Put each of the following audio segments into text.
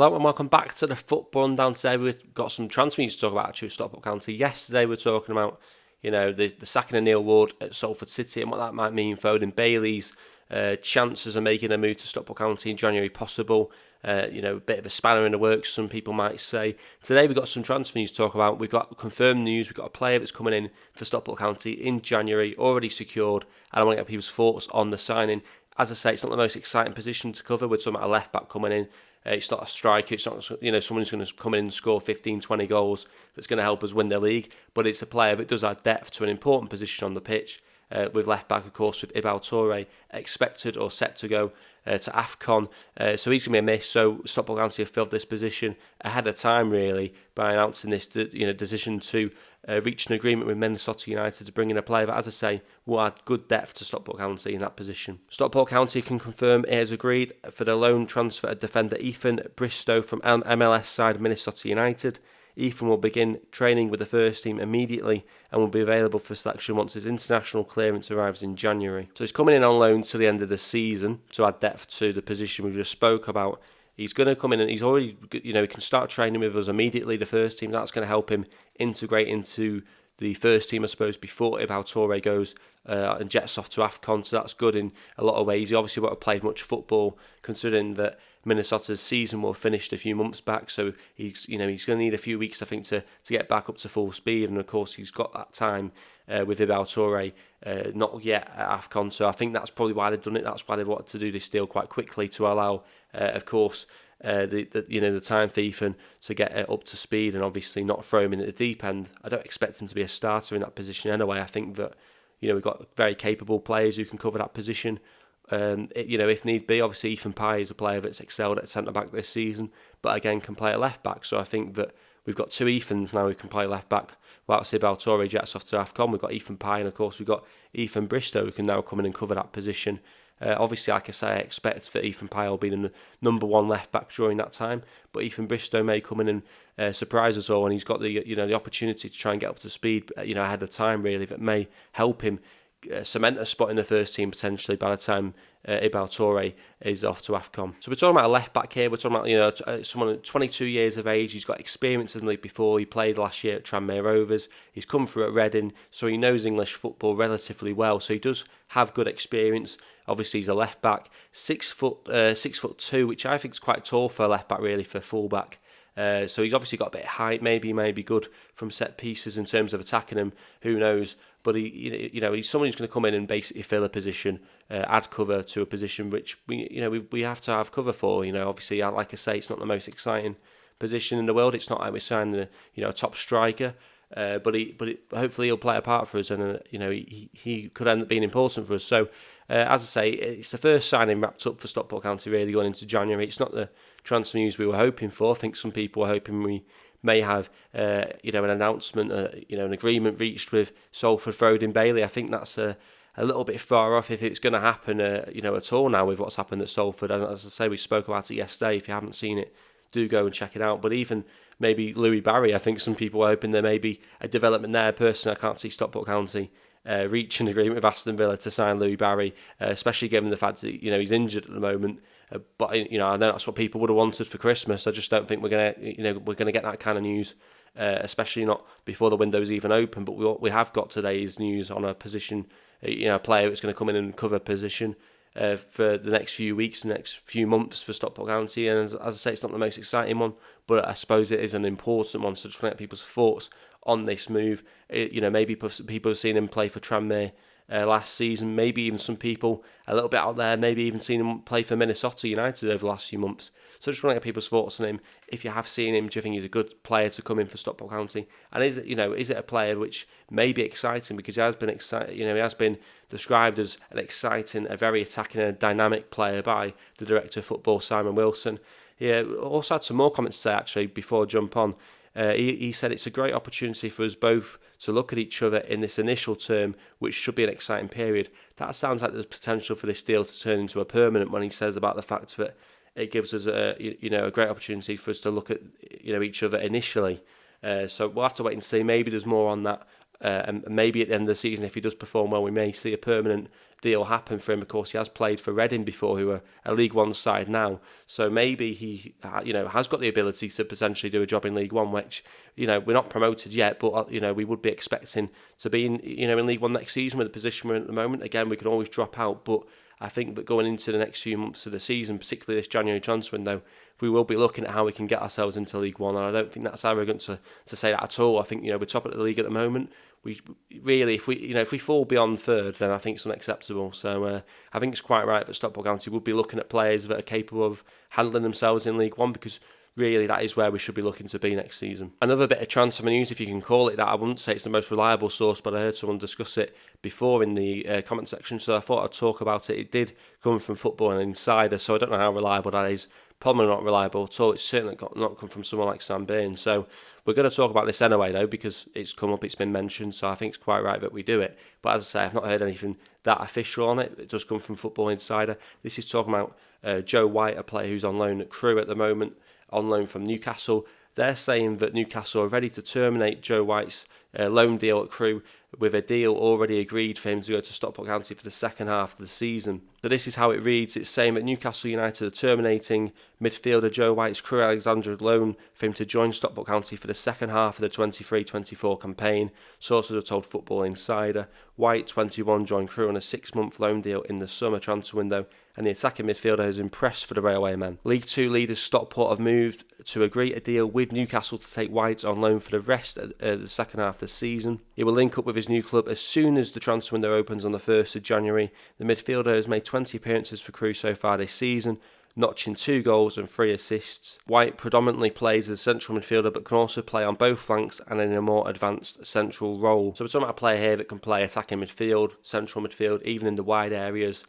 Hello and welcome back to the Football Rundown. Today we've got some transfer news to talk about actually with Stockport County. Yesterday we were talking about, the sacking of Neil Ward at Salford City and what that might mean for Odin Bailey's chances of making a move to Stockport County in January possible. A bit of a spanner in the works, some people might say. Today we've got some transfer news to talk about. We've got confirmed news. We've got a player that's coming in for Stockport County in January, already secured, and I want to get people's thoughts on the signing. As I say, it's not the most exciting position to cover with some a left back coming in. It's not a striker, it's not someone who's going to come in and score 15, 20 goals that's going to help us win the league, but it's a player that does add depth to an important position on the pitch. With left back, of course, with Ibal Toure expected or set to go to AFCON, so he's going to be a miss. So Stockport County have filled this position ahead of time, really, by announcing this decision to reach an agreement with Minnesota United to bring in a player that, as I say, will add good depth to Stockport County in that position. Stockport County can confirm it has agreed for the loan transfer of defender Ethan Bristow from MLS side Minnesota United. Ethan will begin training with the first team immediately and will be available for selection once his international clearance arrives in January. So he's coming in on loan to the end of the season to add depth to the position we just spoke about. He's going to come in and he's already, he can start training with us immediately, the first team. That's going to help him integrate into the first team, I suppose, before Ibal Toure goes and jets off to AFCON. So that's good in a lot of ways. He obviously won't have played much football, considering that Minnesota's season will have finished a few months back. So he's going to need a few weeks, I think, to get back up to full speed. And of course, he's got that time with Ibal Toure not yet at AFCON. So I think that's probably why they've done it. That's why they've wanted to do this deal quite quickly to allow, of course, the time for Ethan to get up to speed and obviously not throw him in at the deep end. I don't expect him to be a starter in that position anyway. I think that we've got very capable players who can cover that position. If need be. Obviously Ethan Pye is a player that's excelled at centre back this season, but again can play at left back. So I think that we've got two Ethans now who can play left back. Whilst Ibal Toure jets off to AFCON, we've got Ethan Pye, and of course we've got Ethan Bristow who can now come in and cover that position. Obviously, like I say, I expect that Ethan Pye will be the number one left back during that time, but Ethan Bristow may come in and surprise us all, and he's got the opportunity to try and get up to speed ahead of time, really, that may help him cement a spot in the first team potentially by the time Ibal Toure is off to AFCON. So we're talking about a left back here. We're talking about someone 22 years of age. He's got experience in the league before. He played last year at Tranmere Rovers. He's come through at Reading, so he knows English football relatively well. So he does have good experience. Obviously, he's a left back, 6'2", which I think is quite tall for a left back, really, for a full back. So he's obviously got a bit of height. Maybe be good from set pieces in terms of attacking him. Who knows? But he's someone who's going to come in and basically fill a position, add cover to a position which we have to have cover for. Obviously, like I say, it's not the most exciting position in the world. It's not like we're signing a top striker, but hopefully he'll play a part for us, and he could end up being important for us. So as I say, it's the first signing wrapped up for Stockport County really going into January. It's not the transfer news we were hoping for. I think some people were hoping we may have an announcement, an agreement reached with Salford for Odin Bailey. I think that's a little bit far off if it's going to happen, at all now with what's happened at Salford. And as I say, we spoke about it yesterday. If you haven't seen it, do go and check it out. But even maybe Louis Barry, I think some people were hoping there may be a development there. Personally, I can't see Stockport County reach an agreement with Aston Villa to sign Louis Barry, especially given the fact that he's injured at the moment. But I know that's what people would have wanted for Christmas. I just don't think we're gonna get that kind of news, especially not before the window's even open. But we have got today's news on a position, a player that's going to come in and cover a position for the next few weeks, the next few months for Stockport County. And as I say, it's not the most exciting one, but I suppose it is an important one. So just to get people's thoughts on this move. Maybe people have seen him play for Tranmere last season. Maybe even some people a little bit out there, maybe even seen him play for Minnesota United over the last few months. So just want to get people's thoughts on him. If you have seen him, do you think he's a good player to come in for Stockport County? And is it a player which may be exciting, because he has been exciting? He has been described as an exciting, a very attacking and dynamic player by the director of football, Simon Wilson. He also had some more comments to say actually before I jump on. He said it's a great opportunity for us both to look at each other in this initial term, which should be an exciting period. That sounds like there's potential for this deal to turn into a permanent, when he says about the fact that it gives us a great opportunity for us to look at each other initially. So we'll have to wait and see. Maybe there's more on that and maybe at the end of the season, if he does perform well, we may see a permanent deal happen for him. Of course, he has played for Reading before, who are a League One side now, so maybe he has got the ability to potentially do a job in League One, which we're not promoted yet, but we would be expecting to be in League One next season with the position we're in at the moment. Again, we can always drop out, but I think that going into the next few months of the season, particularly this January transfer window, we will be looking at how we can get ourselves into League One, and I don't think that's arrogant to say that at all. I think we're top of the league at the moment. We really, if we fall beyond third, then I think it's unacceptable. So I think it's quite right that Stockport County would be looking at players that are capable of handling themselves in League One, because really that is where we should be looking to be next season. Another bit of transfer news, if you can call it that. I wouldn't say it's the most reliable source, but I heard someone discuss it before in the comment section, so I thought I'd talk about it. It did come from Football Insider, so I don't know how reliable that is. Probably not reliable at all. It's certainly not come from someone like Sam Byrne. So we're going to talk about this anyway, though, because it's come up, it's been mentioned, so I think it's quite right that we do it. But as I say, I've not heard anything that official on it. It does come from Football Insider. This is talking about Joe White, a player who's on loan at Crewe at the moment, on loan from Newcastle. They're saying that Newcastle are ready to terminate Joe White's loan deal at Crewe, with a deal already agreed for him to go to Stockport County for the second half of the season. So this is how it reads. It's saying that Newcastle United are terminating midfielder Joe White's Crewe Alexandra loan for him to join Stockport County for the second half of the 23-24 campaign. Sources have told Football Insider. White, 21, joined Crewe on a 6-month loan deal in the summer transfer window, and the attacking midfielder has impressed for the Railway men. League Two leaders Stockport have moved to agree a deal with Newcastle to take White on loan for the rest of the second half of the season. He will link up with his new club as soon as the transfer window opens on the 1st of January. The midfielder has made 20 appearances for Crewe so far this season, notching 2 goals and 3 assists. White predominantly plays as a central midfielder, but can also play on both flanks and in a more advanced central role. So we're talking about a player here that can play attacking midfield, central midfield, even in the wide areas.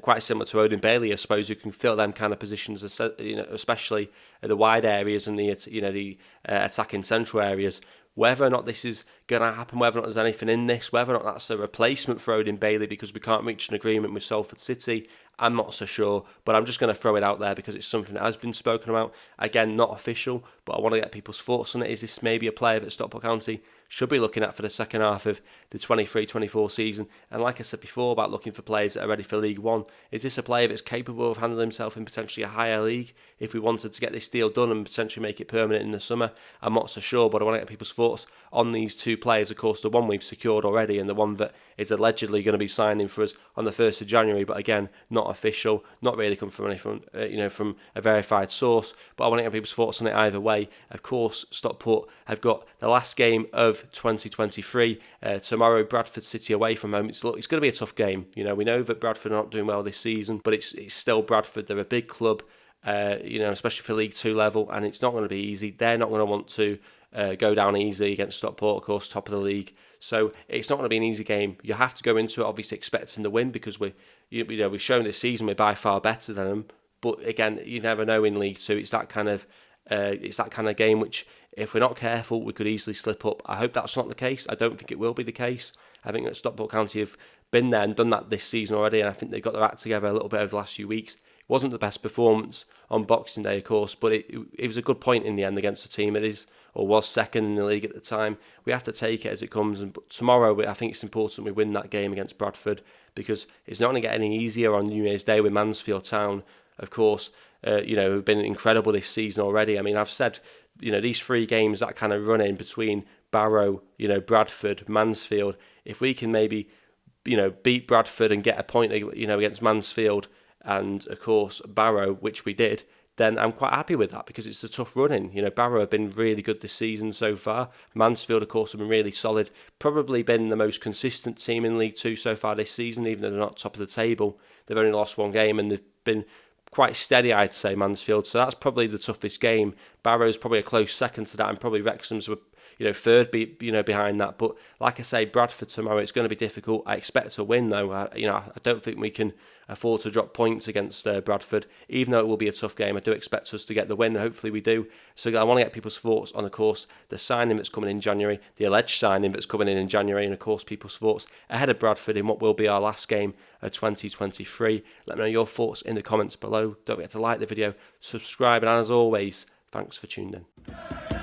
Quite similar to Odin Bailey, I suppose, who can fill them kind of positions, especially at the wide areas and the attacking central areas. Whether or not this is going to happen, whether or not there's anything in this, whether or not that's a replacement for Odin Bailey because we can't reach an agreement with Salford City, I'm not so sure, but I'm just going to throw it out there because it's something that has been spoken about. Again, not official, but I want to get people's thoughts on it. Is this maybe a player that Stockport County should be looking at for the second half of the 23-24 season? And like I said before about looking for players that are ready for League One, is this a player that's capable of handling himself in potentially a higher league if we wanted to get this deal done and potentially make it permanent in the summer? I'm not so sure, but I want to get people's thoughts on these two players. Of course, the one we've secured already and the one that is allegedly going to be signing for us on the 1st of January, but again, not official, not really come from anything, from a verified source. But I want to get people's thoughts on it either way. Of course, Stockport have got the last game of 2023 tomorrow. Bradford City away from home. It's going to be a tough game. We know that Bradford are not doing well this season, but it's still Bradford. They're a big club, especially for League Two level, and it's not going to be easy. They're not going to want to go down easy against Stockport, of course, top of the league. So it's not going to be an easy game. You have to go into it obviously expecting the win because we've shown this season we're by far better than them. But again, you never know in League Two. It's that kind of game which, if we're not careful, we could easily slip up. I hope that's not the case. I don't think it will be the case. I think that Stockport County have been there and done that this season already, and I think they've got their act together a little bit over the last few weeks. It wasn't the best performance on Boxing Day, of course, but it was a good point in the end against a team was second in the league at the time. We have to take it as it comes, and tomorrow I think it's important we win that game against Bradford because it's not going to get any easier on New Year's Day with Mansfield Town, of course, who've been incredible this season already. I mean, I've said, these 3 games that kind of run in between Barrow, Bradford, Mansfield, if we can maybe, beat Bradford and get a point, against Mansfield and, of course, Barrow, which we did, then I'm quite happy with that because it's a tough run-in. Barrow have been really good this season so far. Mansfield, of course, have been really solid. Probably been the most consistent team in League Two so far this season, even though they're not top of the table. They've only lost 1 game and they've been quite steady, I'd say, Mansfield. So that's probably the toughest game. Barrow's probably a close second to that, and probably Wrexham's were, third, behind that. But like I say, Bradford tomorrow, it's going to be difficult. I expect to win, though. I don't think we can afford to drop points against Bradford, even though it will be a tough game. I do expect us to get the win, and hopefully we do. So I want to get people's thoughts on, of course, the signing that's coming in January, the alleged signing that's coming in January, and of course people's thoughts ahead of Bradford in what will be our last game of 2023. Let me know your thoughts in the comments below. Don't forget to like the video, subscribe, and as always, thanks for tuning in.